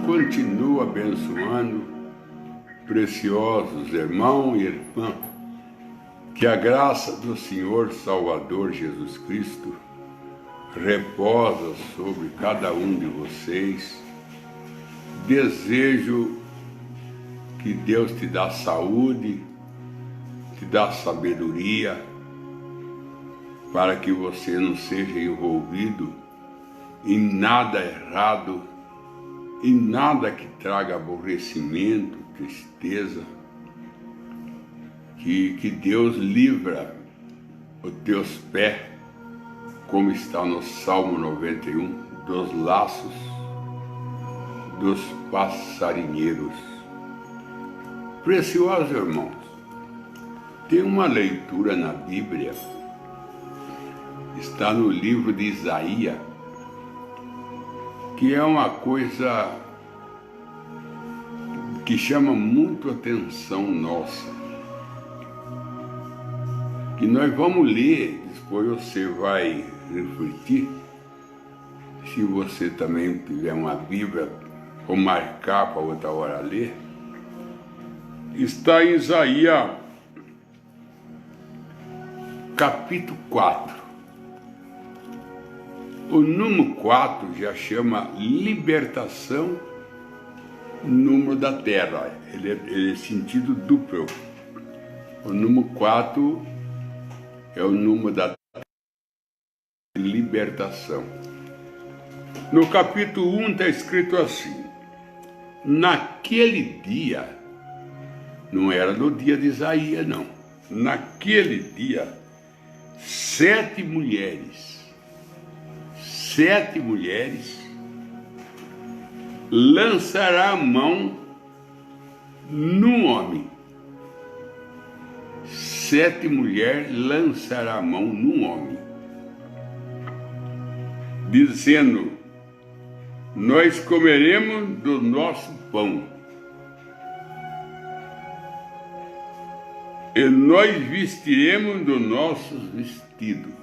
continua abençoando preciosos irmãos e irmãs. Que a graça do Senhor Salvador Jesus Cristo reposa sobre cada um de vocês. Desejo que Deus te dá saúde, te dá sabedoria, para que você não seja envolvido em nada errado, em nada que traga aborrecimento, tristeza. Que Deus livra os teus pés, como está no Salmo 91, dos laços dos passarinheiros. Preciosos irmãos, tem uma leitura na Bíblia, está no livro de Isaías, que é uma coisa que chama muito a atenção nossa, que nós vamos ler, depois você vai refletir. Se você também tiver uma Bíblia, ou marcar para outra hora ler, está em Isaías, capítulo 4. O número 4 já chama libertação, número da terra, ele é sentido duplo. O número 4 é o número da libertação. No capítulo 1 está escrito assim: naquele dia, não era no dia de Isaías não, naquele dia, 7 mulheres lançará a mão num homem. 7 mulheres lançará a mão num homem, dizendo: nós comeremos do nosso pão, e nós vestiremos do nosso vestido.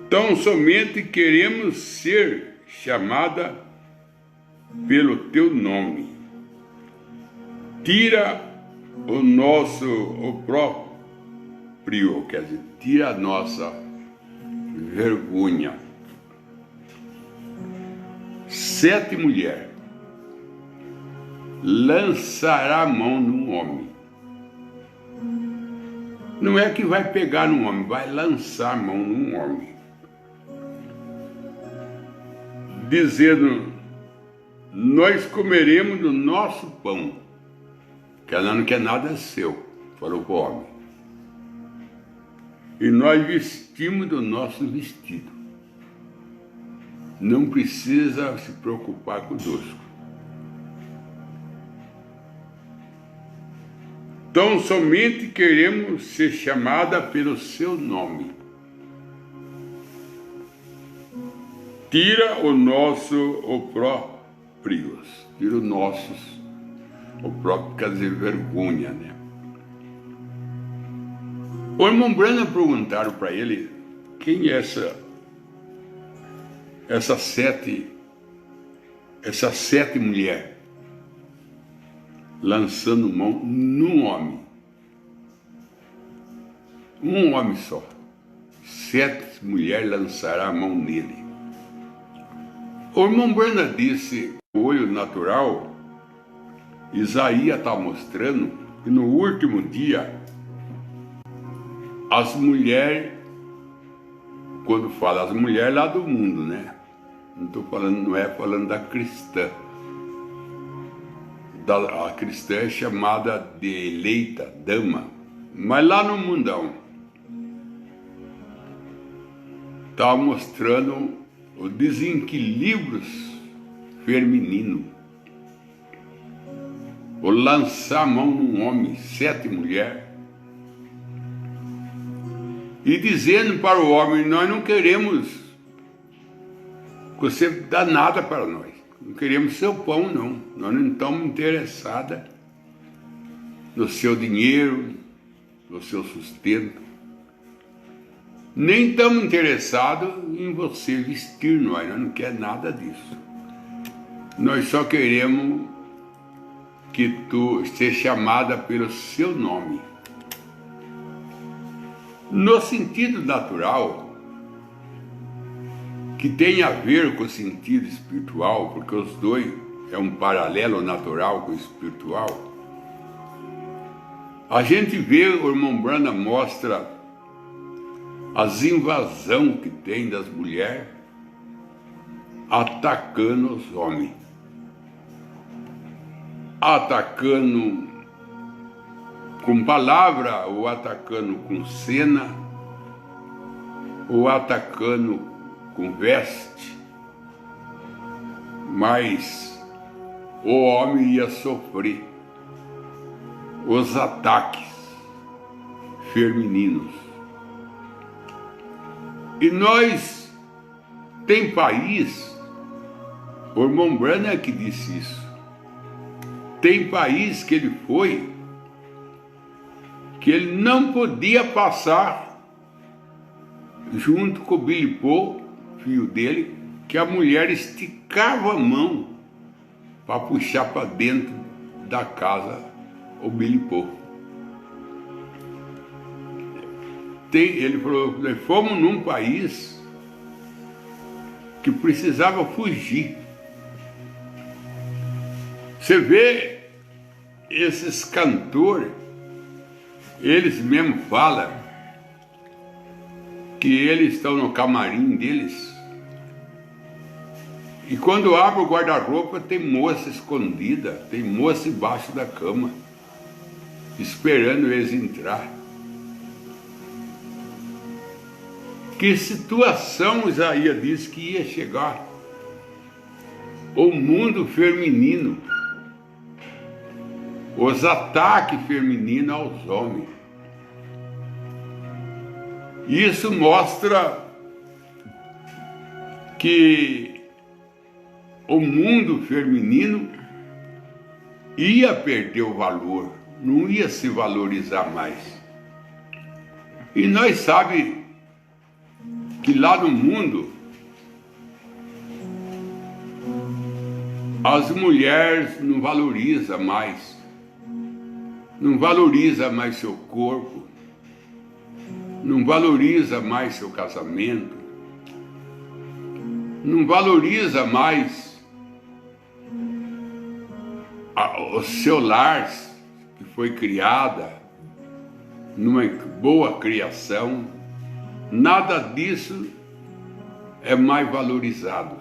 Tão somente queremos ser chamada pelo teu nome. Tira o nosso opróbrio, quer dizer, tira a nossa vergonha. 7 mulheres lançará a mão num homem. Não é que vai pegar num homem, vai lançar a mão num homem, dizendo: nós comeremos do nosso pão, que ela não quer nada seu, falou para o homem, e nós vestimos do nosso vestido. Não precisa se preocupar conosco. Tão somente queremos ser chamada pelo seu nome. Tira o nosso opróbrio. Tira os nossos opróbrio, quer dizer vergonha, né? O irmão Branham perguntaram para ele quem é essas sete mulheres lançando mão num homem. Um homem só. 7 mulheres lançarão a mão nele. O irmão Branham disse: o olho natural, Isaías está mostrando que no último dia, as mulheres, quando fala as mulheres lá do mundo, né? Não é falando da cristã. A cristã é chamada de eleita, dama. Mas lá no mundão, está mostrando os desequilíbrios femininos. O lançar a mão num homem, 7 mulheres, e dizendo para o homem: nós não queremos que você dá nada para nós, não queremos seu pão não, nós não estamos interessados no seu dinheiro, no seu sustento, nem estamos interessados em você vestir nós não queremos nada disso. Nós só queremos que tu seja chamada pelo seu nome. No sentido natural, que tem a ver com o sentido espiritual, porque os dois é um paralelo natural com o espiritual, a gente vê, o irmão Branham mostra as invasões que tem das mulheres atacando os homens. Atacando com palavra, ou atacando com cena, ou atacando com veste. Mas o homem ia sofrer os ataques femininos. E nós, tem país, o irmão Branham é que disse isso, tem país que ele foi, que ele não podia passar junto com o Billy Paul, filho dele, que a mulher esticava a mão para puxar para dentro da casa o Billy Paul. Ele falou, nós fomos num país que precisava fugir. Você vê esses cantores, eles mesmos falam que eles estão no camarim deles e quando abre o guarda-roupa tem moça escondida, tem moça embaixo da cama, esperando eles entrar. Que situação Isaías disse que ia chegar? O mundo feminino, os ataques femininos aos homens. Isso mostra que o mundo feminino ia perder o valor, não ia se valorizar mais. E nós sabemos que lá no mundo as mulheres não valorizam mais, não valoriza mais seu corpo, não valoriza mais seu casamento, não valoriza mais o seu lar, que foi criada numa boa criação. Nada disso é mais valorizado.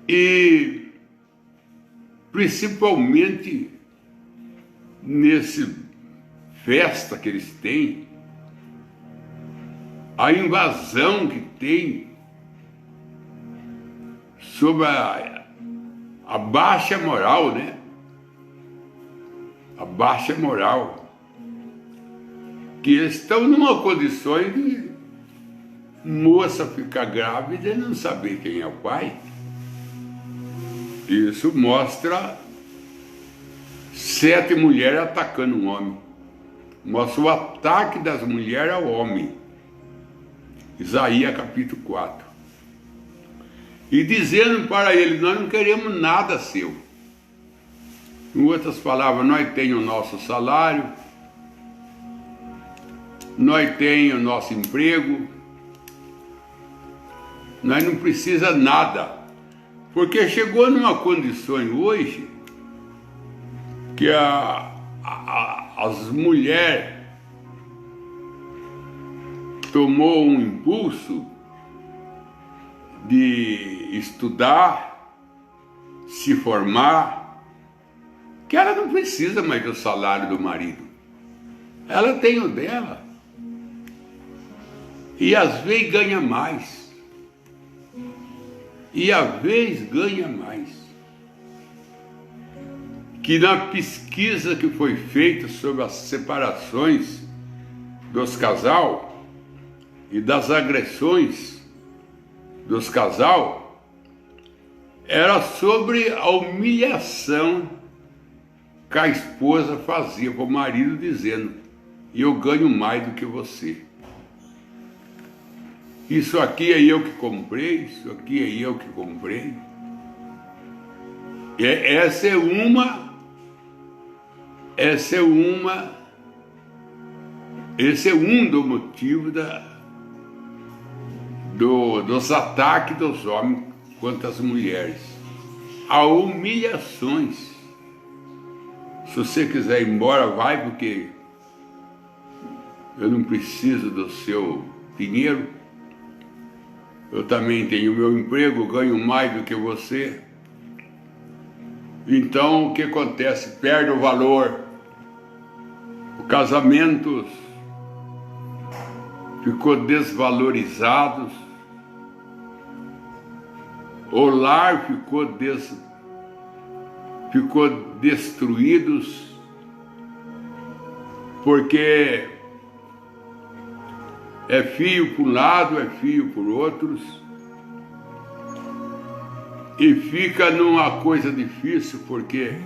E principalmente nesse festa que eles têm, a invasão que tem sobre a baixa moral, né? A baixa moral. Que eles estão numa condição de moça ficar grávida e não saber quem é o pai. Isso mostra 7 mulheres atacando um homem. Mostra o ataque das mulheres ao homem. Isaías capítulo 4. E dizendo para ele, nós não queremos nada seu. Em outras palavras, nós temos o nosso salário, nós temos o nosso emprego, nós não precisamos nada. Porque chegou numa condição hoje que as mulheres tomou um impulso de estudar, se formar, que ela não precisa mais do salário do marido. Ela tem o dela. E às vezes ganha mais. E às vezes ganha mais. Que na pesquisa que foi feita sobre as separações dos casais e das agressões dos casais, era sobre a humilhação que a esposa fazia para o marido, dizendo, eu ganho mais do que você. Isso aqui é eu que comprei, isso aqui é eu que comprei. Esse é um do motivo dos ataques dos homens contra as mulheres. Há humilhações. Se você quiser ir embora, vai, porque eu não preciso do seu dinheiro. Eu também tenho meu emprego, ganho mais do que você. Então, o que acontece? Perde o valor. O casamento ficou desvalorizado. O lar ficou destruído, porque é fio por um lado, é fio por outros, e fica numa coisa difícil, porque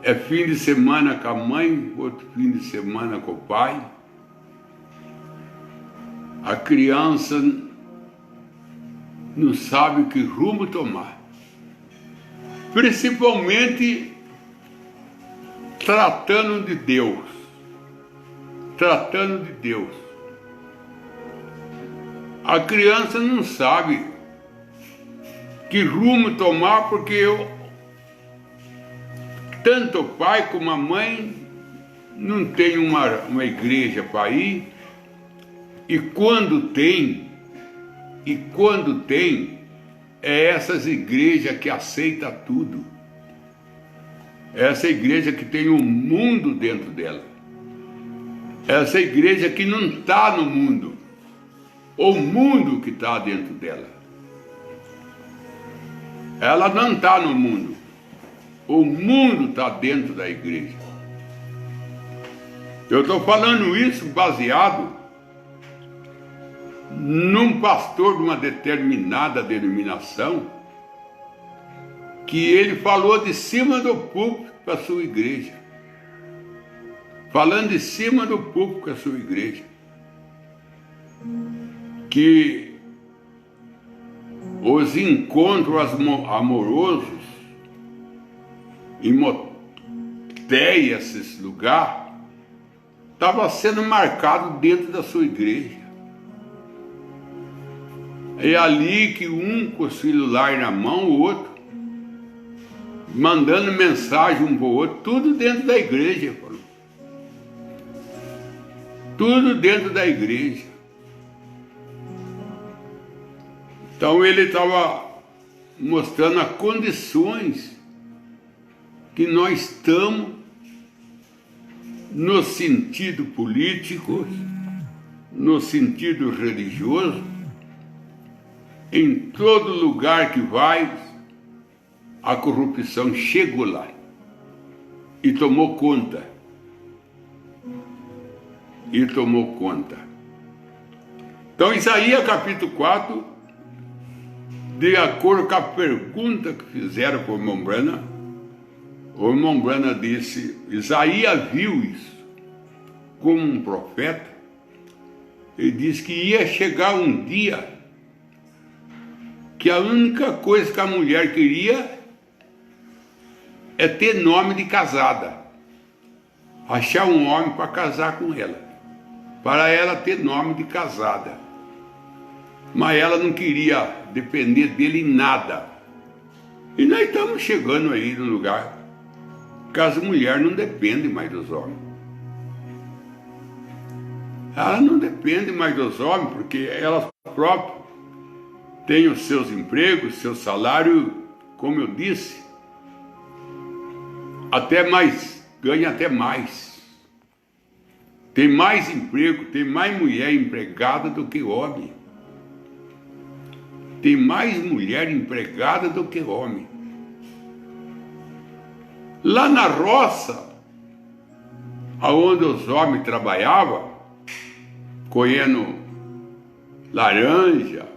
é fim de semana com a mãe, outro fim de semana com o pai. A criança não sabe que rumo tomar, principalmente tratando de Deus. A criança não sabe que rumo tomar, porque tanto o pai como a mãe não tem uma igreja para ir, e quando tem, é essas igrejas que aceita tudo. Essa igreja que tem um mundo dentro dela. Essa igreja que não está no mundo. O mundo que está dentro dela. Ela não está no mundo. O mundo está dentro da igreja. Eu estou falando isso baseado num pastor de uma determinada denominação, que ele falou de cima do púlpito para a sua igreja. Falando de cima do púlpito para a sua igreja. Que os encontros amorosos em motéis, esses lugares, estavam sendo marcados dentro da sua igreja. É ali que um com o celular na mão, o outro mandando mensagem um para o outro, tudo dentro da igreja. Tudo dentro da igreja. Então ele estava mostrando as condições que nós estamos no sentido político, no sentido religioso. Em todo lugar que vai, a corrupção chegou lá e tomou conta. Então, Isaías capítulo 4, de acordo com a pergunta que fizeram para o irmão Branham disse, Isaías viu isso como um profeta. Ele disse que ia chegar um dia que a única coisa que a mulher queria é ter nome de casada. Achar um homem para casar com ela. Para ela ter nome de casada. Mas ela não queria depender dele em nada. E nós estamos chegando aí no lugar que as mulheres não dependem mais dos homens. Ela não depende mais dos homens, porque elas próprias têm os seus empregos, seu salário, como eu disse, até mais, ganha até mais. Tem mais emprego, tem mais mulher empregada do que homem. Tem mais mulher empregada do que homem. Lá na roça, aonde os homens trabalhavam, colhendo laranja,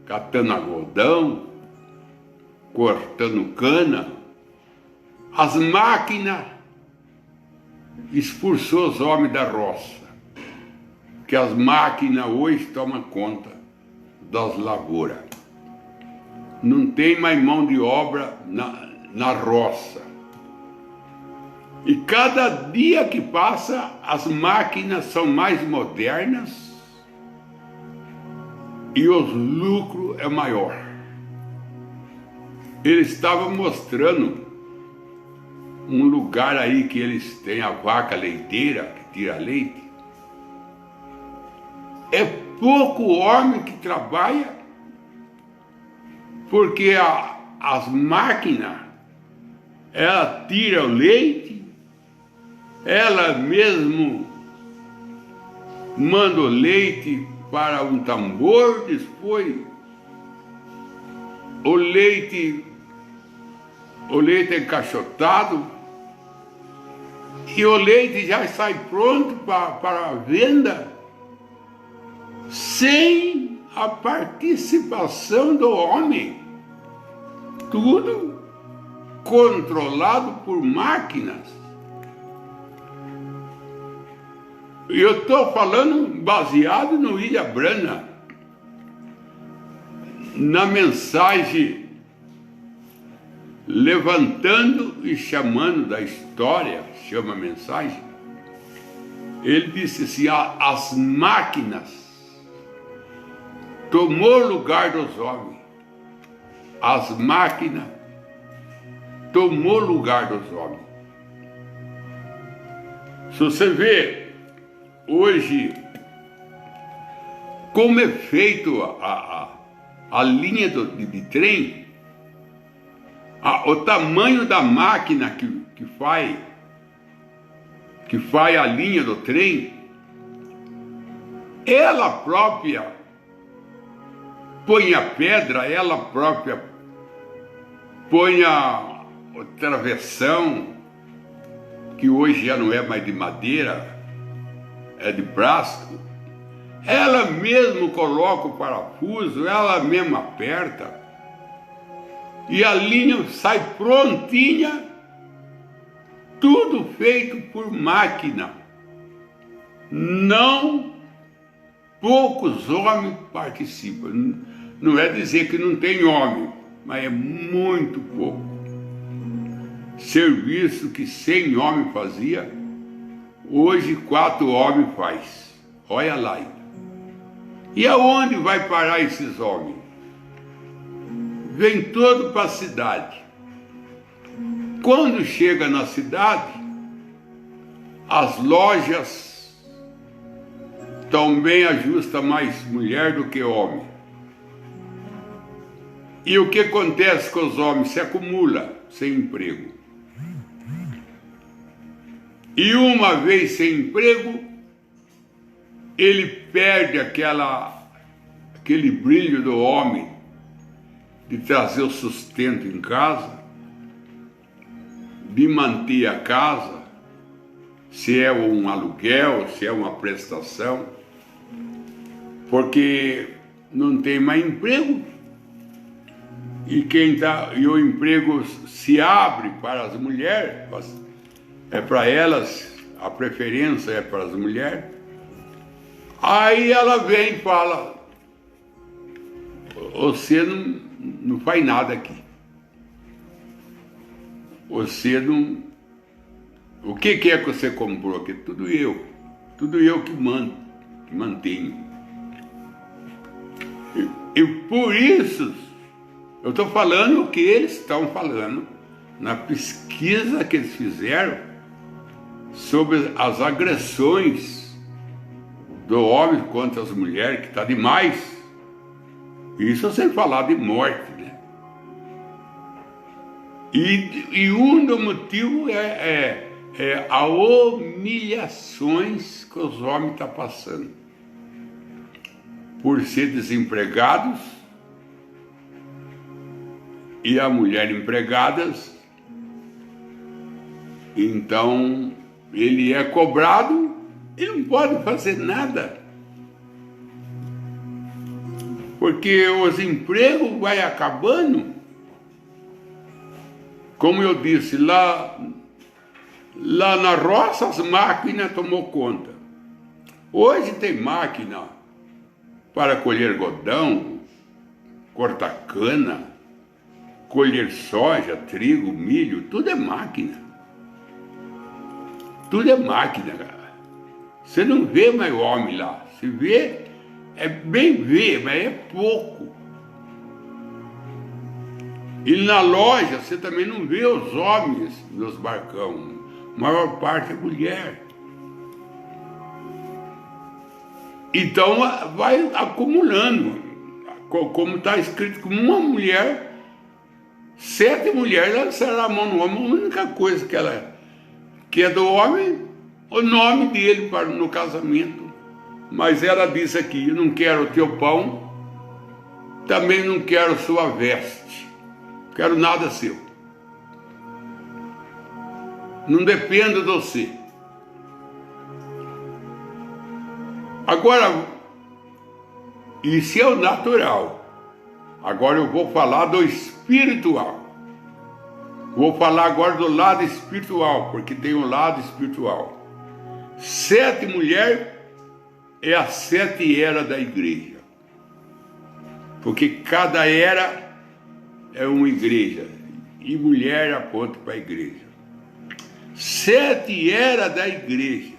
catando algodão, cortando cana, as máquinas expulsou os homens da roça. que as máquinas hoje tomam conta das lavouras. Não tem mais mão de obra na roça. E cada dia que passa, as máquinas são mais modernas e os lucros é maior. Ele estava mostrando um lugar aí que eles têm a vaca leiteira, que tira leite. É pouco homem que trabalha, porque as máquinas, ela tira o leite, ela mesmo manda o leite para um tambor, depois o leite é encaixotado e o leite já sai pronto para venda, sem a participação do homem. Tudo controlado por máquinas. E eu estou falando baseado no William Branham, na mensagem levantando e chamando da história, chama a mensagem. Ele disse assim: as máquinas tomou o lugar dos homens. As máquinas tomou o lugar dos homens. Se você vê hoje como é feito a linha de trem, o tamanho da máquina que faz a linha do trem, ela própria põe a pedra, ela própria põe o travessão, que hoje já não é mais de madeira, é de plástico. Ela mesmo coloca o parafuso, ela mesma aperta, e a linha sai prontinha, tudo feito por máquina. Não, poucos homens participam. Não é dizer que não tem homem, mas é muito pouco. Serviço que 100 homens fazia, hoje 4 homens faz. Olha lá. E aonde vai parar esses homens? Vem todo para a cidade. Quando chega na cidade, as lojas também ajustam mais mulher do que homem. E o que acontece com os homens? Se acumula sem emprego. E uma vez sem emprego, ele perde aquele brilho do homem de trazer o sustento em casa, de manter a casa, se é um aluguel, se é uma prestação, porque não tem mais emprego. E o emprego se abre para as mulheres, é para elas, a preferência é para as mulheres. Aí ela vem e fala: você não faz nada aqui. Você não... O que é que você comprou aqui? Tudo eu que mantenho. E por isso, eu estou falando o que eles estão falando na pesquisa que eles fizeram sobre as agressões do homem contra as mulheres, que está demais. Isso sem falar de morte, né? E um dos motivos é a humilhações que os homens estão passando por ser desempregados, e a mulher empregadas. Então ele é cobrado e não pode fazer nada, porque os empregos vai acabando. Como eu disse, lá na roça as máquinas tomou conta. Hoje tem máquina para colher algodão, cortar cana, colher soja, trigo, milho, tudo é máquina. Tudo é máquina, cara. Você não vê mais homem lá. Se vê, é bem ver, mas é pouco. E na loja você também não vê os homens nos barcão. A maior parte é mulher. Então vai acumulando. Como está escrito, como uma mulher, 7 mulheres lançaram a mão no homem. A única coisa que é do homem, o nome dele no casamento. Mas ela disse aqui: eu não quero o teu pão, também não quero sua veste, quero nada seu. Não dependo de você. Agora, isso é o natural. Agora eu vou falar do espiritual. Vou falar agora do lado espiritual, porque tem um lado espiritual. 7 mulheres é as 7 eras da igreja. Porque cada era é uma igreja. E mulher aponta para a igreja. 7 eras da igreja.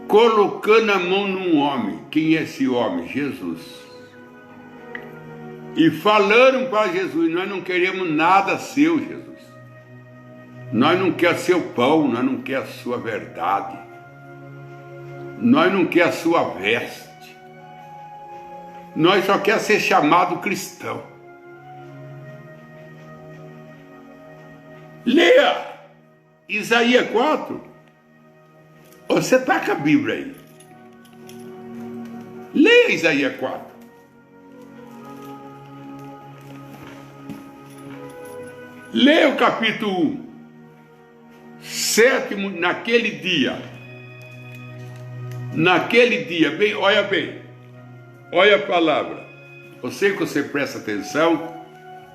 Colocando a mão num homem. Quem é esse homem? Jesus. E falaram para Jesus: nós não queremos nada seu, Jesus. Nós não queremos seu pão, nós não queremos a sua verdade. Nós não queremos a sua veste. Nós só queremos ser chamado cristão. Leia Isaías 4. Você está com a Bíblia aí. Leia Isaías 4. Leia o capítulo 1. 7, naquele dia, bem, olha a palavra. Eu sei que você presta atenção,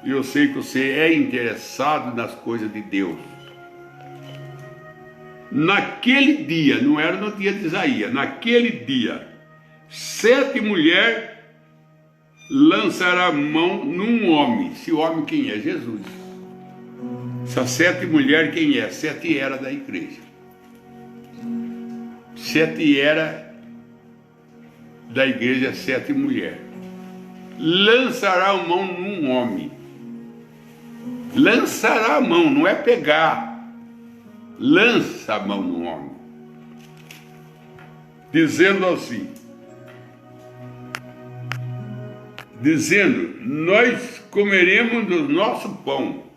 e eu sei que você é interessado nas coisas de Deus. Naquele dia, não era no dia de Isaías, naquele dia, 7 mulheres lançarão a mão num homem. Esse homem quem é? Jesus. Essas 7 mulheres quem é? 7 eras da igreja. 7 eras da igreja, 7 mulheres. Lançará a mão num homem. Lançará a mão, não é pegar. Lança a mão no homem. Dizendo assim. Dizendo: nós comeremos do nosso pão.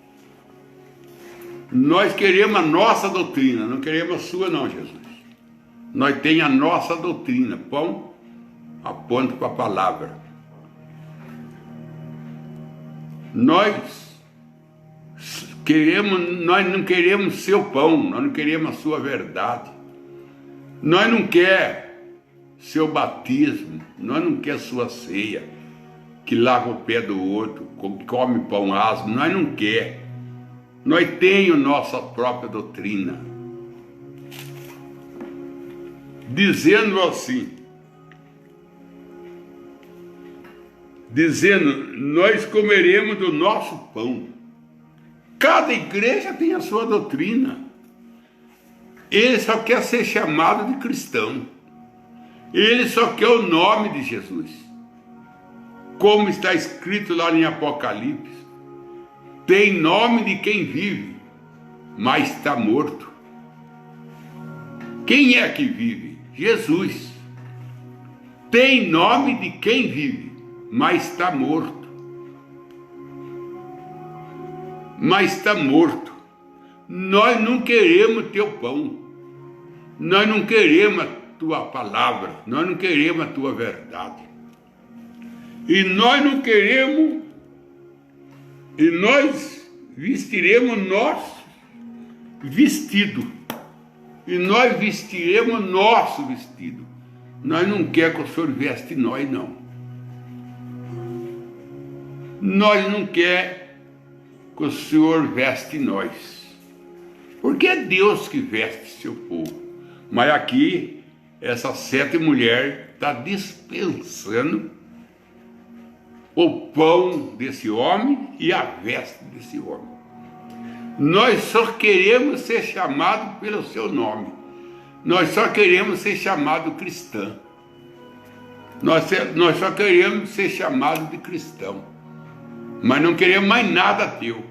Nós queremos a nossa doutrina, não queremos a sua não, Jesus. Nós temos a nossa doutrina. Pão aponta para a palavra. Nós não queremos seu pão, nós não queremos a sua verdade. Nós não queremos seu batismo, nós não queremos sua ceia, que lava o pé do outro, come pão asmo, nós não queremos. Nós temos nossa própria doutrina. Dizendo assim, nós comeremos do nosso pão. Cada igreja tem a sua doutrina. Ele só quer ser chamado de cristão. Ele só quer o nome de Jesus. Como está escrito lá em Apocalipse. Tem nome de quem vive, mas está morto. Quem é que vive? Jesus. Tem nome de quem vive, mas está morto. Mas está morto. Nós não queremos teu pão. Nós não queremos a tua palavra. Nós não queremos a tua verdade. E nós não queremos. E nós vestiremos nosso vestido. E nós vestiremos nosso vestido. Nós não queremos que o Senhor veste nós, não. Nós não queremos que o Senhor veste nós. Porque é Deus que veste seu povo. Mas aqui essas 7 mulheres estão dispensando o pão desse homem e a veste desse homem. Nós só queremos ser chamados pelo seu nome. Nós só queremos ser chamados cristão. Nós só queremos ser chamados de cristão. Mas não queremos mais nada teu.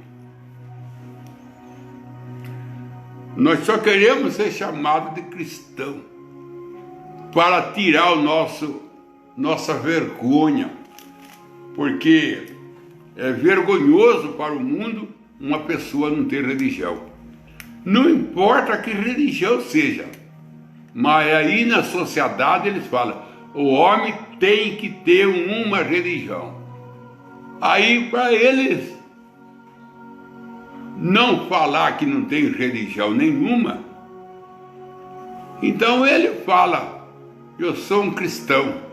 Nós só queremos ser chamados de cristão para tirar nossa vergonha. Porque é vergonhoso para o mundo uma pessoa não ter religião. Não importa que religião seja, mas aí na sociedade eles falam, o homem tem que ter uma religião. Aí para eles não falar que não tem religião nenhuma, então ele fala, eu sou um cristão.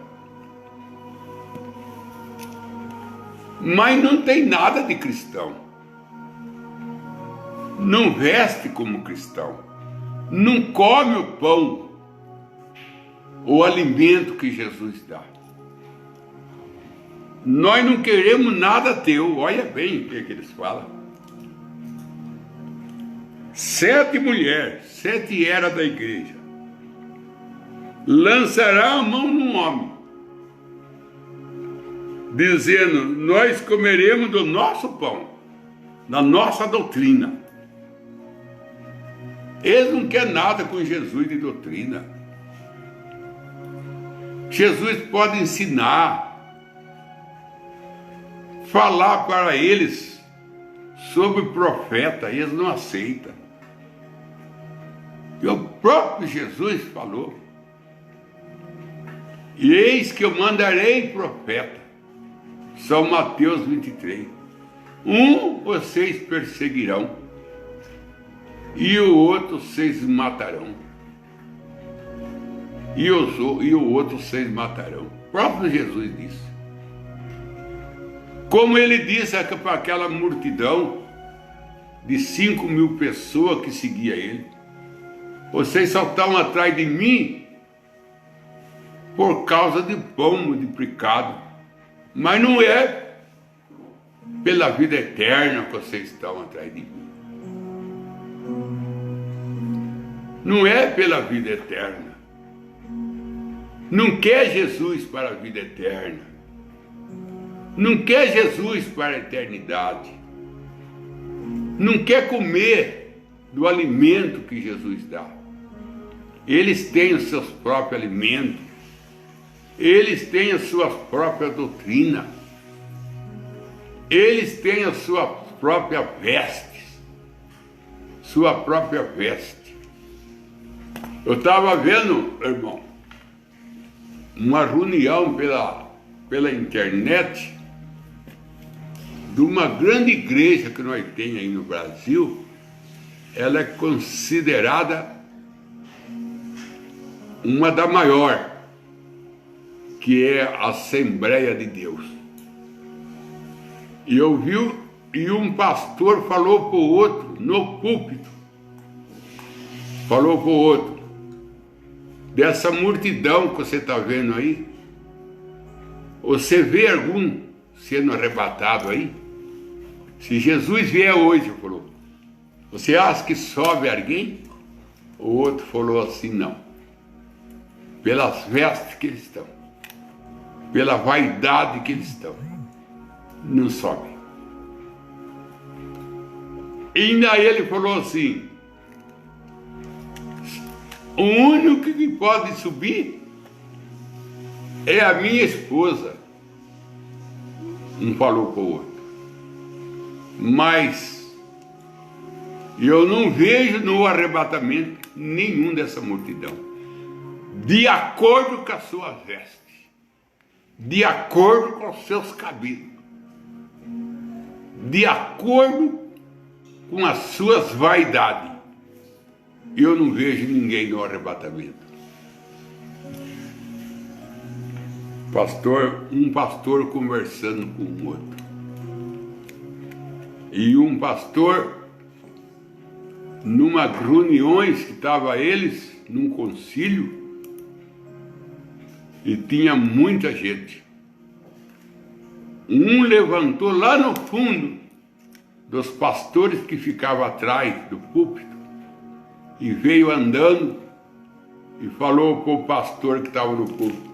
Mas não tem nada de cristão. Não veste como cristão. Não come o pão, o alimento que Jesus dá. Nós não queremos nada teu. Olha bem o que eles falam. 7 mulheres, 7 eras da igreja, lançará a mão num homem, dizendo, nós comeremos do nosso pão, da nossa doutrina. Eles não querem nada com Jesus de doutrina. Jesus pode ensinar, falar para eles sobre o profeta, eles não aceitam. E o próprio Jesus falou, e eis que eu mandarei profeta, São Mateus 23. Vocês perseguirão, e o outro vocês matarão. E o outro vocês matarão. O próprio Jesus disse. Como ele disse para aquela multidão de 5.000 pessoas que seguia ele, vocês só estão atrás de mim por causa de pão de pecado, mas não é pela vida eterna que vocês estão atrás de mim. Não é pela vida eterna. Não quer Jesus para a vida eterna. Não quer Jesus para a eternidade. Não quer comer do alimento que Jesus dá. Eles têm os seus próprios alimentos. Eles têm as suas próprias doutrinas. Eles têm as suas próprias vestes. Sua própria veste. Eu estava vendo, irmão, uma reunião pela internet de uma grande igreja que nós temos aí no Brasil. Ela é considerada uma da maior, que é a Assembleia de Deus. E eu vi, e um pastor falou para o outro, no púlpito, falou para o outro, dessa multidão que você está vendo aí, você vê algum sendo arrebatado aí? Se Jesus vier hoje, falou, você acha que sobe alguém? O outro falou assim, não. Pelas vestes que eles estão, pela vaidade que eles estão, não sobe. E ainda ele falou assim, o único que pode subir é a minha esposa. Um falou para o outro. Mas eu não vejo no arrebatamento nenhum dessa multidão, de acordo com as suas vestes, de acordo com os seus cabelos, de acordo com as suas vaidades. Eu não vejo ninguém no arrebatamento. Um pastor conversando com o outro. E um pastor, numa reuniões que estava eles, num concílio, e tinha muita gente. Um levantou lá no fundo dos pastores que ficavam atrás do púlpito e veio andando e falou para o pastor que estava no púlpito: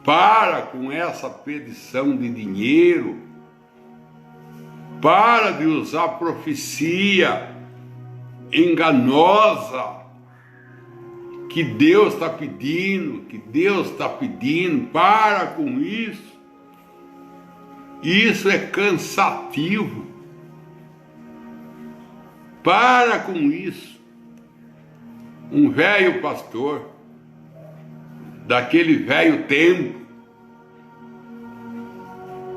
para com essa pedição de dinheiro, para de usar profecia enganosa que Deus está pedindo, para com isso. Isso é cansativo. Para com isso. Um velho pastor, daquele velho tempo,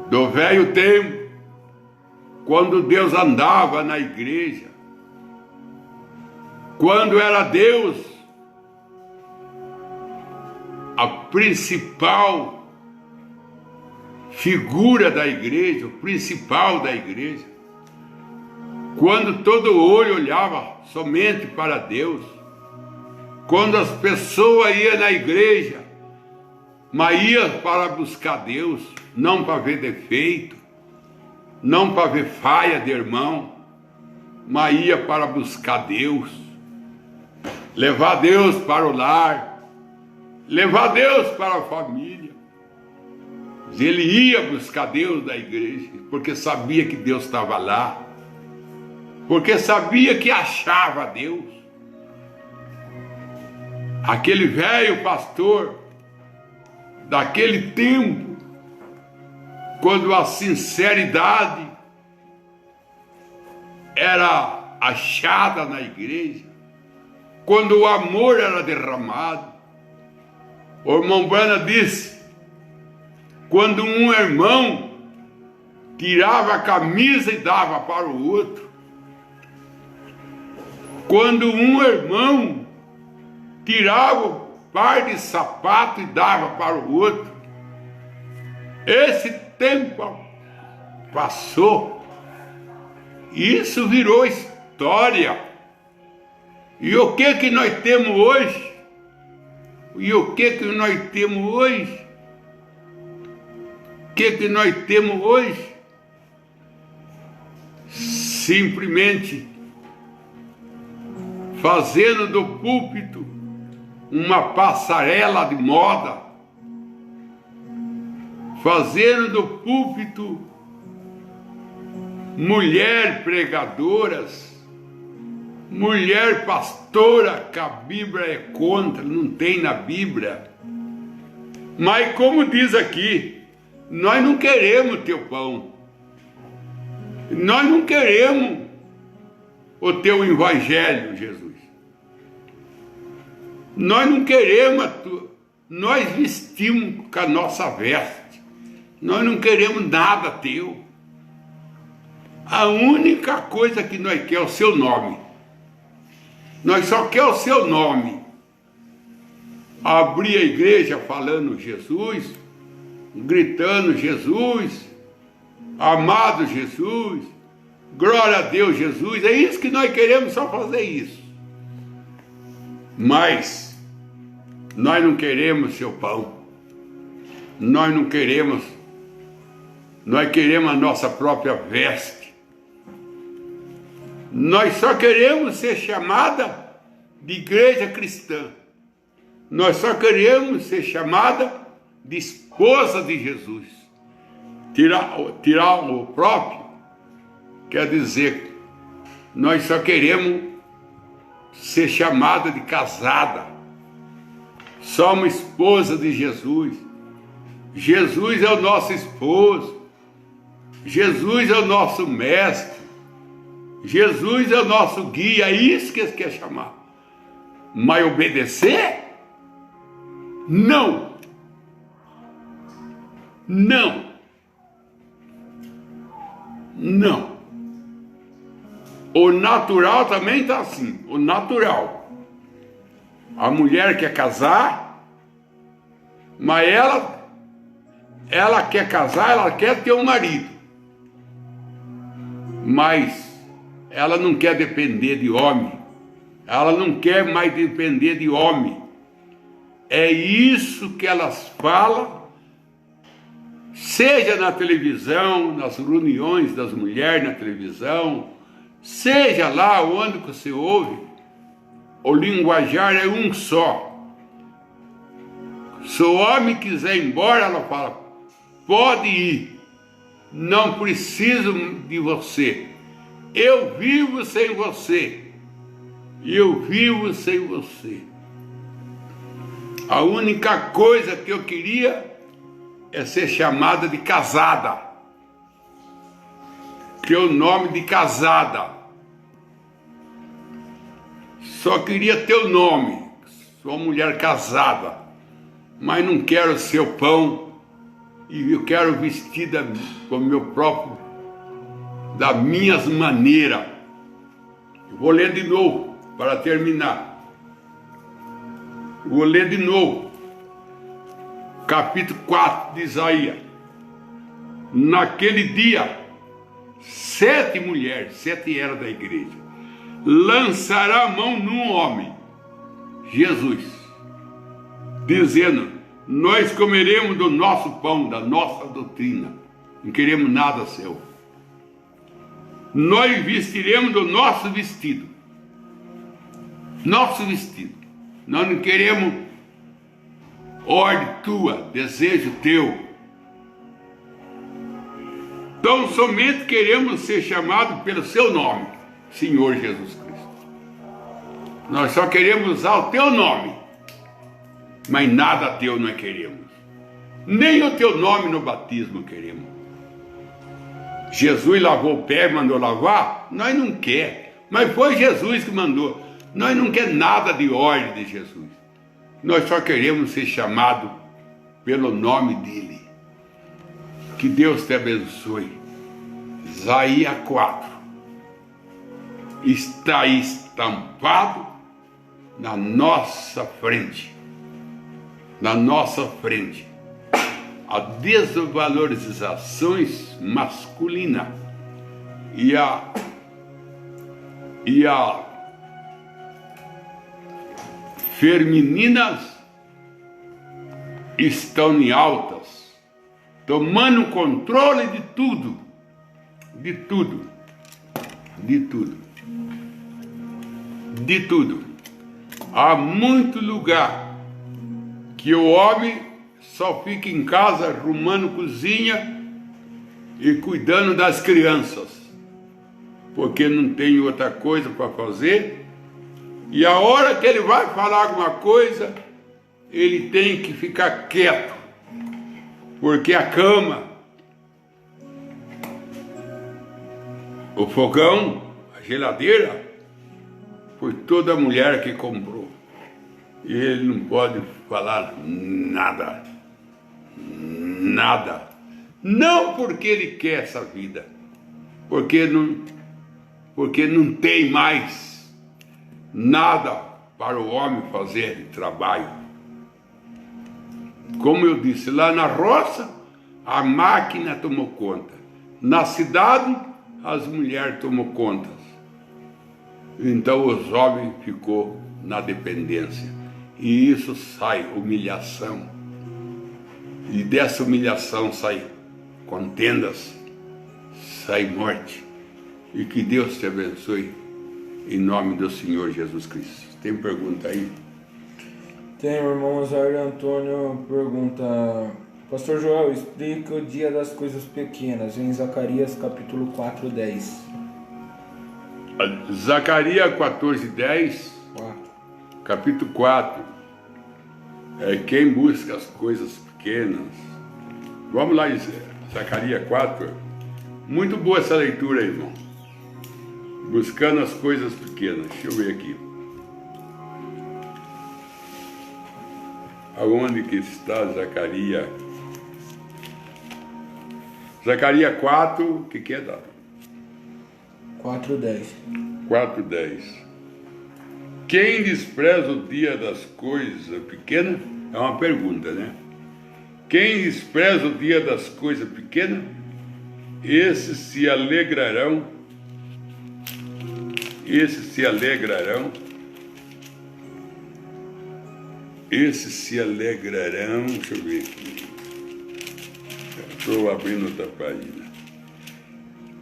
do velho tempo, quando Deus andava na igreja, quando era Deus a principal figura da igreja, o principal da igreja, quando todo olho olhava somente para Deus, quando as pessoas iam na igreja, mas iam para buscar Deus, não para ver defeito, não para ver falha de irmão, mas ia para buscar Deus, levar Deus para o lar, levar Deus para a família. Ele ia buscar Deus da igreja, porque sabia que Deus estava lá, porque sabia que achava Deus. Aquele velho pastor, daquele tempo, quando a sinceridade era achada na igreja, quando o amor era derramado, o irmão Branham disse: quando um irmão tirava a camisa e dava para o outro, quando um irmão tirava o par de sapato e dava para o outro, esse tempo passou, isso virou história. E o que nós temos hoje? E o que nós temos hoje? O que nós temos hoje? Simplesmente fazendo do púlpito uma passarela de moda, fazendo do púlpito mulher pregadoras, mulher pastora, que a Bíblia é contra, não tem na Bíblia. Mas como diz aqui, nós não queremos teu pão, nós não queremos o teu evangelho, Jesus. Nós não queremos, nós vestimos com a nossa veste, nós não queremos nada teu. A única coisa que nós queremos é o seu nome. Nós só queremos o seu nome. Abrir a igreja falando Jesus, gritando Jesus, amado Jesus, glória a Deus Jesus, é isso que nós queremos, só fazer isso. Mas nós não queremos seu pão, nós não queremos, nós queremos a nossa própria veste, nós só queremos ser chamada de igreja cristã, nós só queremos ser chamada de esposa de Jesus. Tirar o próprio quer dizer, nós só queremos ser chamada de casada. Somos esposa de Jesus. Jesus é o nosso esposo. Jesus é o nosso mestre. Jesus é o nosso guia. É isso que eles querem chamar. Mas obedecer? Não. Não. Não. O natural também está assim. O natural. A mulher quer casar, mas ela quer casar, ela quer ter um marido. Mas ela não quer depender de homem. Ela não quer mais depender de homem. É isso que elas falam, seja na televisão, nas reuniões das mulheres na televisão, seja lá onde você ouve, o linguajar é um só. Se o homem quiser ir embora, ela fala, pode ir, não preciso de você, eu vivo sem você, eu vivo sem você. A única coisa que eu queria é ser chamada de casada, que é o nome de casada. Só queria ter o nome, sou uma mulher casada, mas não quero seu pão, e eu quero vestida com o meu próprio, das minhas maneiras. Eu vou ler de novo, para terminar. Vou ler de novo, capítulo 4 de Isaías. Naquele dia, 7 mulheres, 7 eram da igreja, lançará a mão num homem, Jesus, dizendo, nós comeremos do nosso pão, da nossa doutrina, não queremos nada seu. Nós vestiremos do nosso vestido, nós não queremos ordem tua, desejo teu. Então somente queremos ser chamados pelo seu nome, Senhor Jesus Cristo. Nós só queremos usar o teu nome, mas nada teu nós queremos. Nem o teu nome no batismo queremos. Jesus lavou o pé e mandou lavar, nós não quer, mas foi Jesus que mandou. Nós não quer nada de ordem de Jesus. Nós só queremos ser chamados pelo nome dele. Que Deus te abençoe. Isaías 4 está estampado na nossa frente. Na nossa frente. A desvalorizações masculina e a femininas estão em altas, tomando controle de tudo, de tudo, de tudo, de tudo. Há muito lugar que o homem só fica em casa arrumando cozinha e cuidando das crianças, porque não tem outra coisa para fazer. E a hora que ele vai falar alguma coisa, ele tem que ficar quieto, porque a cama, o fogão, a geladeira, foi toda a mulher que comprou. E ele não pode falar nada, nada. Não porque ele quer essa vida, porque não tem mais nada para o homem fazer de trabalho. Como eu disse, lá na roça, a máquina tomou conta. Na cidade, as mulheres tomou conta. Então os homens ficou na dependência. E isso sai humilhação. E dessa humilhação sai contendas, sai morte. E que Deus te abençoe. Em nome do Senhor Jesus Cristo. Tem pergunta aí? Tem, irmão Osório Antônio pergunta, Pastor Joel, explica o dia das coisas pequenas, em Zacarias capítulo 4:10. Zacarias 14:10, capítulo 4, é quem busca as coisas pequenas. Vamos lá, Zacarias 4, muito boa essa leitura, irmão. Buscando as coisas pequenas. Deixa eu ver aqui. Aonde que está Zacarias? Zacarias 4, o que é dado? 4:10. 4:10. Quem despreza o dia das coisas pequenas? É uma pergunta, né? Quem despreza o dia das coisas pequenas, esses se alegrarão. Esses se alegrarão esses se alegrarão. Deixa eu ver aqui. Estou abrindo outra página.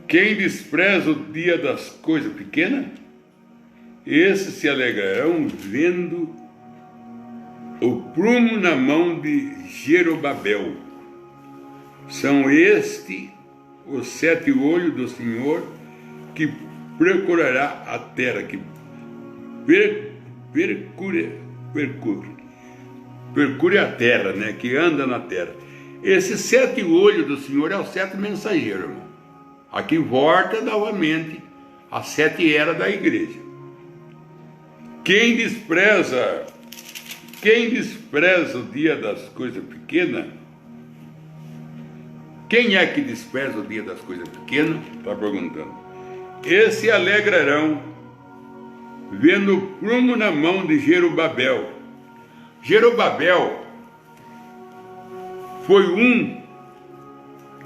Quem despreza o dia das coisas pequenas, esses se alegrarão vendo o prumo na mão de Jerobabel. São estes os 7 olhos do Senhor que procurará a terra, que percure a terra, né? Que anda na terra. Esses 7 olhos do Senhor é os 7 mensageiros, irmão. Aqui volta novamente as 7 eras da igreja. Quem despreza o dia das coisas pequenas, quem é que despreza o dia das coisas pequenas? Está perguntando. Esses se alegrarão vendo o prumo na mão de Jerobabel. Jerobabel foi um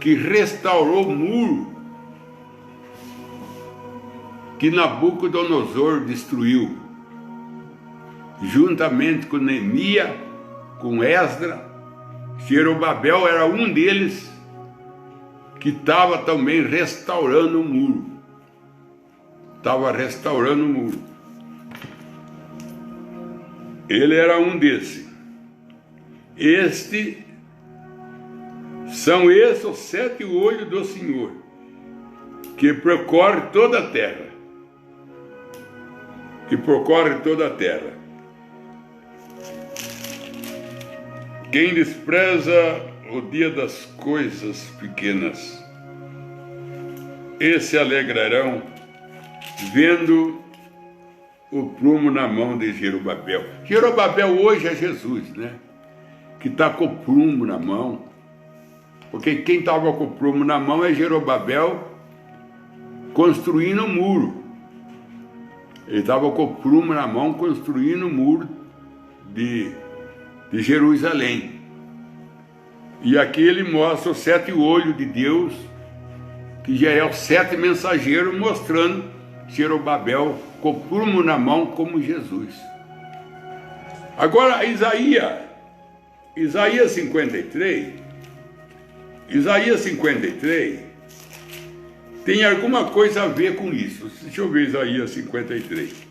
que restaurou o muro que Nabucodonosor destruiu, juntamente com Neemias, com Esdras. Jerobabel era um deles que estava também restaurando o muro. Estava restaurando o muro. Ele era um desses. São esses os 7 olhos do Senhor, que percorre toda a terra. Que percorre toda a terra. Quem despreza o dia das coisas pequenas, esses se alegrarão vendo o prumo na mão de Jerobabel. Jerobabel hoje é Jesus, né? Que está com o prumo na mão. Porque quem estava com o prumo na mão é Jerobabel construindo o muro. Ele estava com o prumo na mão construindo o muro de Jerusalém. E aqui ele mostra os 7 olhos de Deus, que já é os 7 mensageiros, mostrando Jerobabel com o prumo na mão como Jesus. Agora Isaías 53 tem alguma coisa a ver com isso. Deixa eu ver Isaías 53.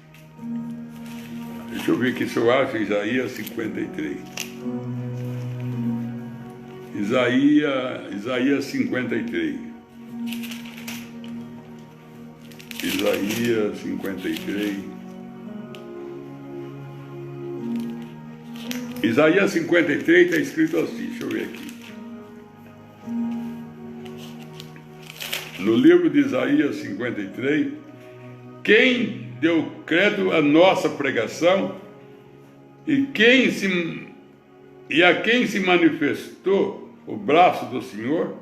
Deixa eu ver aqui se eu acho Isaías 53. Isaías 53. Isaías 53. Isaías 53 está escrito assim, deixa eu ver aqui. No livro de Isaías 53, quem deu credo à nossa pregação e a quem se manifestou o braço do Senhor,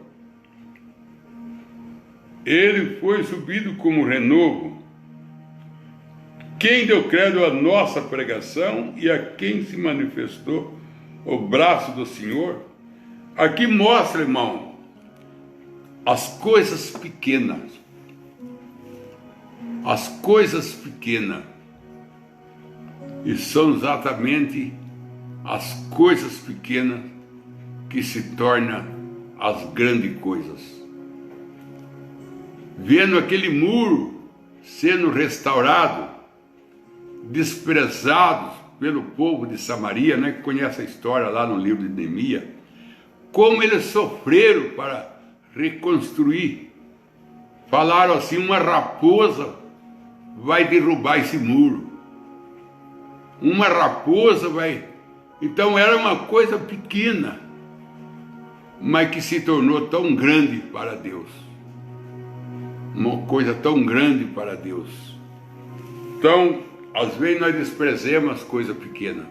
ele foi subido como renovo. Quem deu credo à nossa pregação e a quem se manifestou o braço do Senhor? Aqui mostra, irmão, as coisas pequenas. As coisas pequenas. E são exatamente as coisas pequenas que se tornam as grandes coisas. Vendo aquele muro sendo restaurado, desprezados pelo povo de Samaria, né, que conhece a história lá no livro de Neemias, como eles sofreram para reconstruir. Falaram assim: uma raposa vai derrubar esse muro. Uma raposa vai... Então era uma coisa pequena, mas que se tornou tão grande para Deus. Uma coisa tão grande para Deus. Então, às vezes nós desprezamos as coisas pequenas.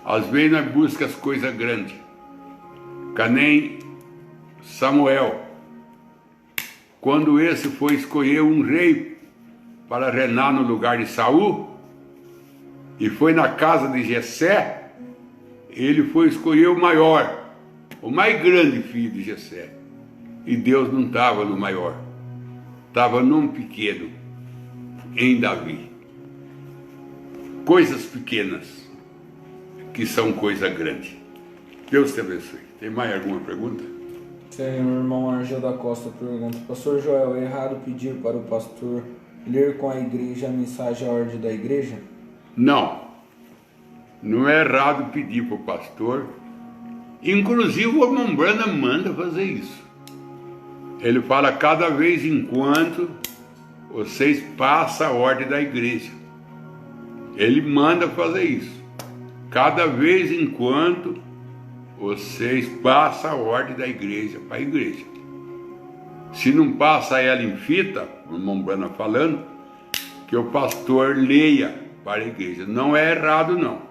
Às vezes nós buscamos as coisas grandes. Que nem Samuel, quando esse foi escolher um rei para reinar no lugar de Saul, e foi na casa de Jessé, ele foi escolher o maior, o mais grande filho de Jessé. E Deus não estava no maior, estava num pequeno, em Davi. Coisas pequenas. que são coisa grande. Deus te abençoe. Tem mais alguma pergunta? Tem, o irmão Argel da Costa pergunta: Pastor Joel, é errado pedir para o pastor ler com a igreja a mensagem à ordem da igreja? Não. Não é errado pedir para o pastor. Inclusive o irmão Branham manda fazer isso. Ele fala: cada vez em quando vocês passam a ordem da igreja. Ele manda fazer isso. Cada vez em quando vocês passam a ordem da igreja para a igreja. Se não passa ela em fita, o irmão Branham falando, que o pastor leia para a igreja. Não é errado, não.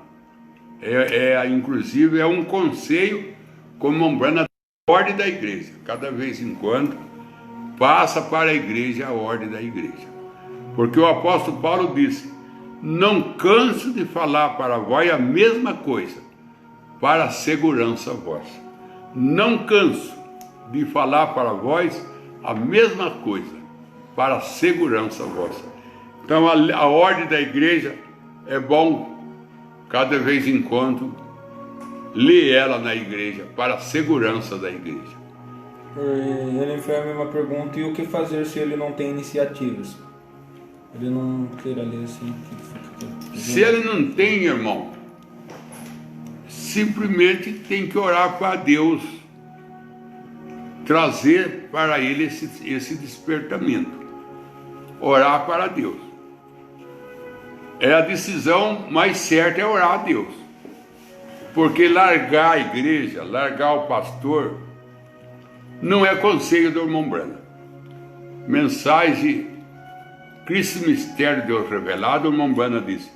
Inclusive é um conselho como o irmão Branham da ordem da igreja. Cada vez em quando passa para a igreja a ordem da igreja. Porque o apóstolo Paulo disse: não canso de falar para vós a mesma coisa, para a segurança vossa. Não canso de falar para vós a mesma coisa, para a segurança vossa. Então a ordem da igreja é bom, cada vez em quando, ler ela na igreja, para a segurança da igreja. Ele fez a mesma pergunta: e o que fazer se ele não tem iniciativas? Ele não queira ler assim. Se ele não tem, irmão, simplesmente tem que orar para Deus trazer para ele esse despertamento. Orar para Deus. A decisão mais certa é orar a Deus. Porque largar a igreja, largar o pastor, não é conselho do irmão Branham. Mensagem Cristo Mistério Deus Revelado, o irmão Branham disse: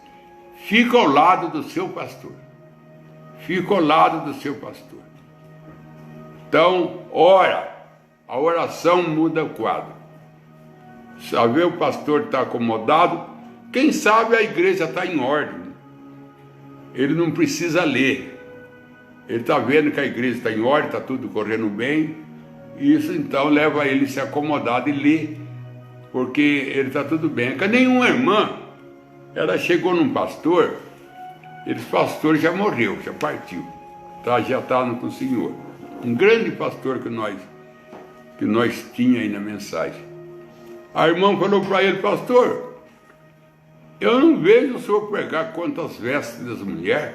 fica ao lado do seu pastor. Fica ao lado do seu pastor. Então, ora. A oração muda o quadro. Saber o pastor está acomodado, quem sabe a igreja está em ordem. Ele não precisa ler. Ele está vendo que a igreja está em ordem, está tudo correndo bem. Isso então leva ele a se acomodar e ler, porque ele está tudo bem. Que nenhuma irmã, ela chegou num pastor, esse pastor já morreu, já partiu, já está com o Senhor. Um grande pastor que nós tinha aí na mensagem. A irmã falou para ele: pastor, eu não vejo o senhor pregar contra as vestes das mulheres.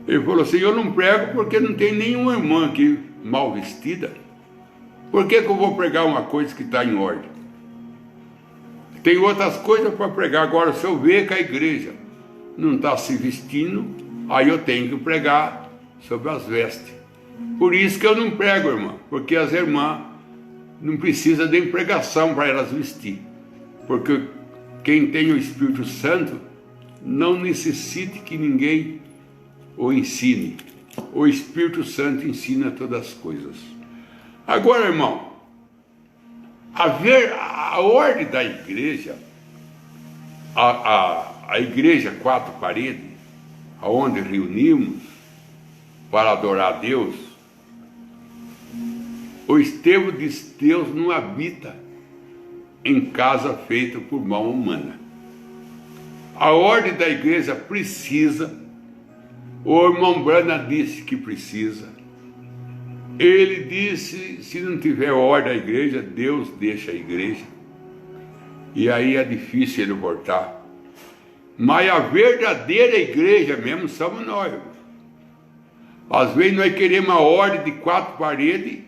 Ele falou assim: eu não prego porque não tem nenhuma irmã aqui mal vestida. Por que eu vou pregar uma coisa que está em ordem? Tem outras coisas para pregar. Agora, se eu ver que a igreja não está se vestindo, aí eu tenho que pregar sobre as vestes. Por isso que eu não prego, irmã, porque as irmãs não precisam de pregação para elas vestir. Porque quem tem o Espírito Santo não necessita que ninguém o ensine. O Espírito Santo ensina todas as coisas. Agora, irmão, a ordem da igreja, a igreja quatro paredes, aonde reunimos para adorar a Deus, o Estevão diz: Deus não habita em casa feita por mão humana. A ordem da igreja precisa, o irmão Branham disse que precisa. Ele disse: se não tiver ordem a igreja, Deus deixa a igreja. E aí é difícil ele voltar. Mas a verdadeira igreja mesmo somos nós. Às vezes nós queremos a ordem de quatro paredes,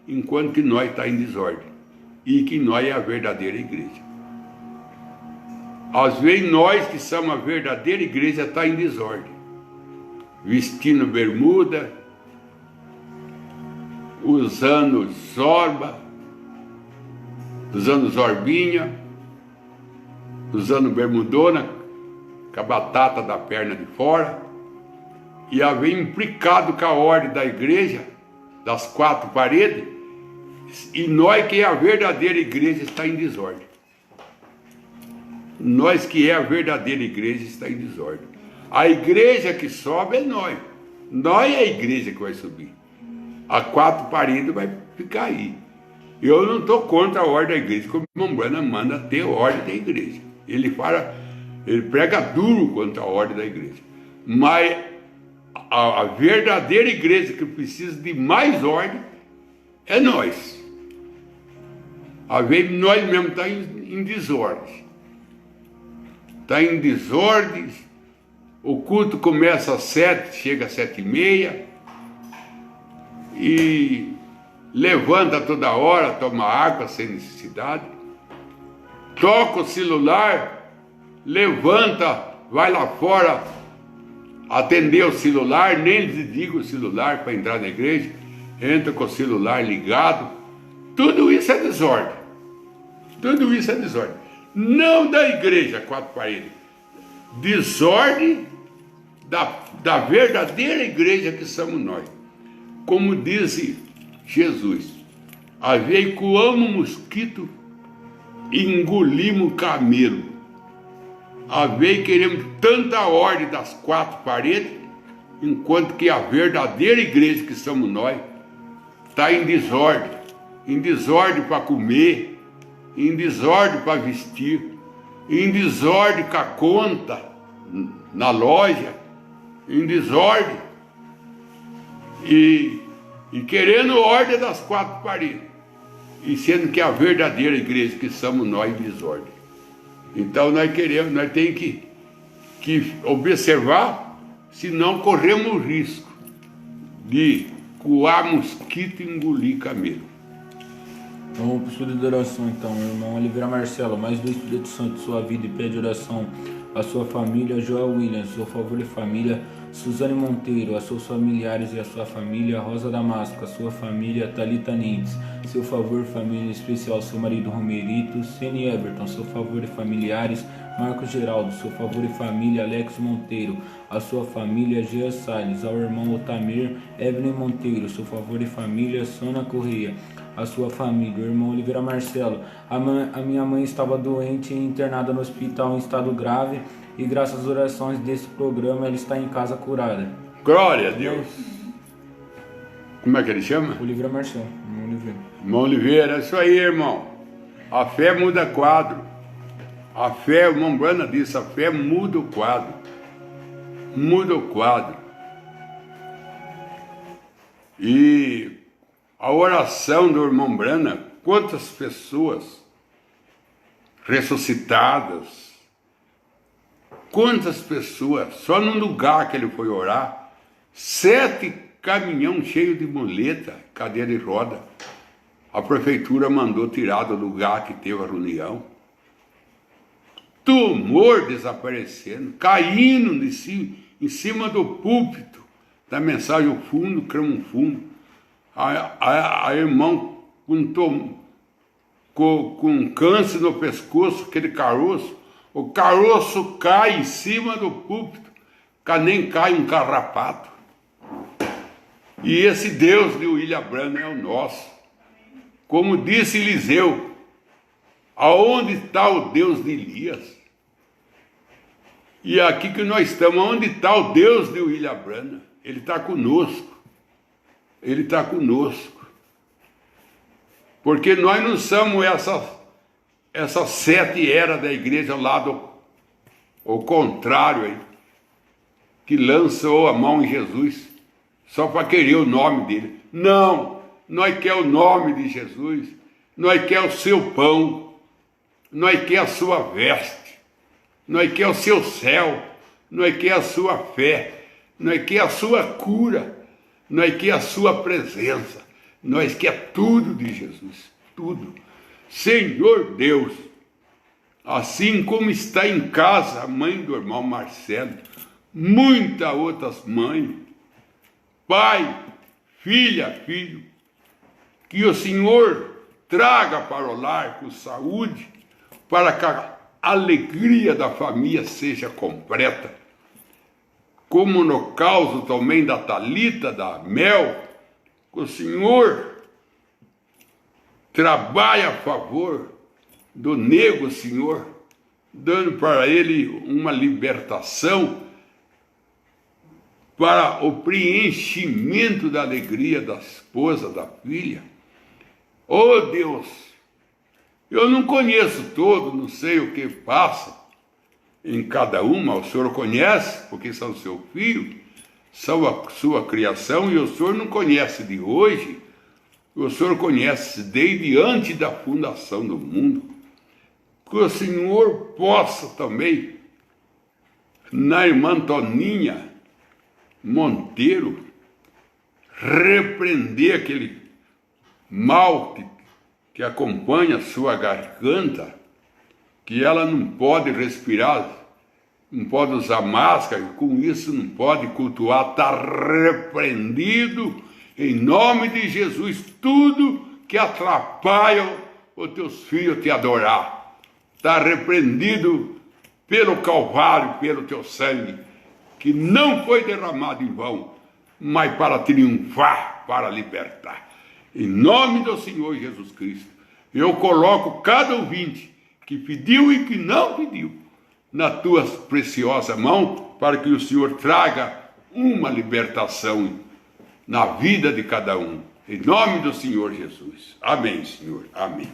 enquanto que nós está em desordem. E que nós é a verdadeira igreja. Às vezes nós que somos a verdadeira igreja está em desordem. Vestindo bermuda, usando zorba, usando zorbinha, usando bermudona, com a batata da perna de fora, e haver implicado com a ordem da igreja, das quatro paredes, e nós que é a verdadeira igreja está em desordem. Nós que é a verdadeira igreja está em desordem. A igreja que sobe é nós. Nós é a igreja que vai subir. A quatro paredes vai ficar aí. Eu não estou contra a ordem da igreja, como o irmão Branham manda ter ordem da igreja. Ele prega duro contra a ordem da igreja. Mas a verdadeira igreja que precisa de mais ordem é nós. Às vezes nós mesmos estamos em desordem. Está em desordem. O culto começa às 7, chega às 7h30. E levanta toda hora, toma água sem necessidade. Toca o celular, levanta, vai lá fora atender o celular, nem desliga o celular para entrar na igreja, entra com o celular ligado. Tudo isso é desordem. Tudo isso é desordem. Não da igreja, quatro paredes. Desordem da verdadeira igreja que somos nós. Como disse Jesus, aveiculamos mosquito e engolimos camelo. Queremos tanta ordem das quatro paredes, enquanto que a verdadeira igreja que somos nós está em desordem para comer, em desordem para vestir, em desordem com a conta na loja, em desordem e querendo ordem das quatro paredes, e sendo que a verdadeira igreja que somos nós em desordem. Então nós temos que observar, senão corremos o risco de coar mosquito e engolir camelo. Vamos para o estudo de oração então, irmão Oliveira Marcelo, mais do Espírito Santo de sua vida e pede oração a sua família, Joel Williams, seu favor e família, Suzane Monteiro, a seus familiares e a sua família, Rosa Damasco, a sua família, Thalita Nindes, seu favor e família, em especial seu marido Romerito, Ceni Everton, seu favor e familiares, Marcos Geraldo, seu favor e família, Alex Monteiro, a sua família, Jean Salles, ao irmão Otamir, Evelyn Monteiro, seu favor e família, Sônia Correia, a sua família, o irmão Oliveira Marcelo. A minha mãe estava doente e internada no hospital em estado grave, e graças às orações desse programa ela está em casa curada. Glória a Deus. Como é que ele chama? Oliveira Marcelo, irmão Oliveira. Irmão Oliveira, é isso aí, irmão. A fé muda quadro. A fé, o irmão Brana disse, a fé muda o quadro. Muda o quadro. E a oração do irmão Brana, quantas pessoas ressuscitadas, quantas pessoas, só num lugar que ele foi orar, 7 caminhão cheio de muleta, cadeira de roda. A prefeitura mandou tirar do lugar que teve a reunião. Tumor desaparecendo, caindo em cima do púlpito da mensagem, o fundo, cramo fundo. A irmã com câncer no pescoço, aquele caroço, o caroço cai em cima do púlpito, nem cai um carrapato. E esse Deus de William Branham é o nosso. Como disse Eliseu, aonde está o Deus de Elias? E aqui que nós estamos, onde está o Deus de William Branham? Ele está conosco. Ele está conosco. Porque nós não somos essas 7 eras da igreja lá ao contrário aí, que lançou a mão em Jesus só para querer o nome dele. Não, nós quer o nome de Jesus, nós quer o seu pão, nós quer a sua veste, nós quer o seu céu, nós quer a sua fé, nós quer a sua cura, nós quer a sua presença, nós quer tudo de Jesus, tudo. Senhor Deus, assim como está em casa a mãe do irmão Marcelo, muitas outras mães, pai, filha, filho, que o Senhor traga para o lar com saúde, para que a alegria da família seja completa, como no caso também da Thalita, da Mel, que o Senhor trabalha a favor do nego, Senhor, dando para ele uma libertação, para o preenchimento da alegria da esposa, da filha. Oh Deus, eu não conheço todo, não sei o que passa em cada uma, o Senhor conhece, porque são seu filho, são a sua criação, e o Senhor não conhece de hoje, o Senhor conhece desde antes da fundação do mundo. Que o Senhor possa também, na irmã Toninha Monteiro, repreender aquele mal que acompanha a sua garganta, que ela não pode respirar, não pode usar máscara, e com isso não pode cultuar. Está repreendido em nome de Jesus tudo que atrapalha os teus filhos te adorar. Está repreendido pelo Calvário, pelo teu sangue, que não foi derramado em vão, mas para triunfar, para libertar. Em nome do Senhor Jesus Cristo, eu coloco cada ouvinte que pediu e que não pediu nas tuas preciosas mãos, para que o Senhor traga uma libertação na vida de cada um. Em nome do Senhor Jesus. Amém, Senhor. Amém.